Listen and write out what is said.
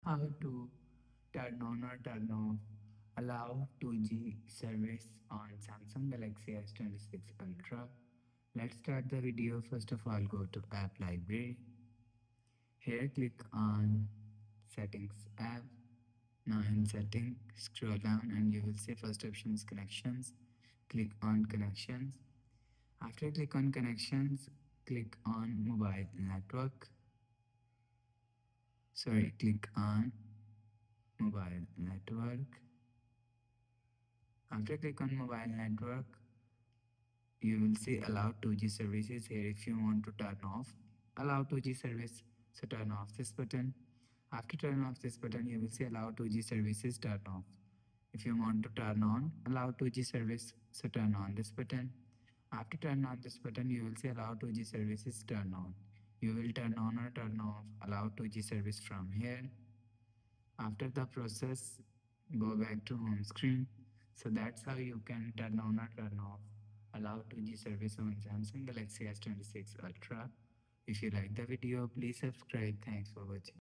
how to turn on or turn off allow 2G service on Samsung Galaxy S26 Ultra. Let's start the video. First of all, go to App Library. Here, click on Settings app. Now in Settings, scroll down and you will see first option is Connections. Click on Connections. After click on Connections, click on Mobile Network. Click on Mobile Network. After click on Mobile Network, you will see Allow 2G services here. If you want to turn off Allow 2G service, so turn off this button. After turn off this button, you will see Allow 2G services, turn off. If you want to turn on Allow 2G service, so turn on this button. After turn on this button, you will see Allow 2G services, turn on. You will turn on or turn off Allow 2G service from here. After the process, go back to home screen. So that's how you can turn on or turn off Allow 2G service on Samsung Galaxy S26 Ultra. If you like the video, please subscribe. Thanks for watching.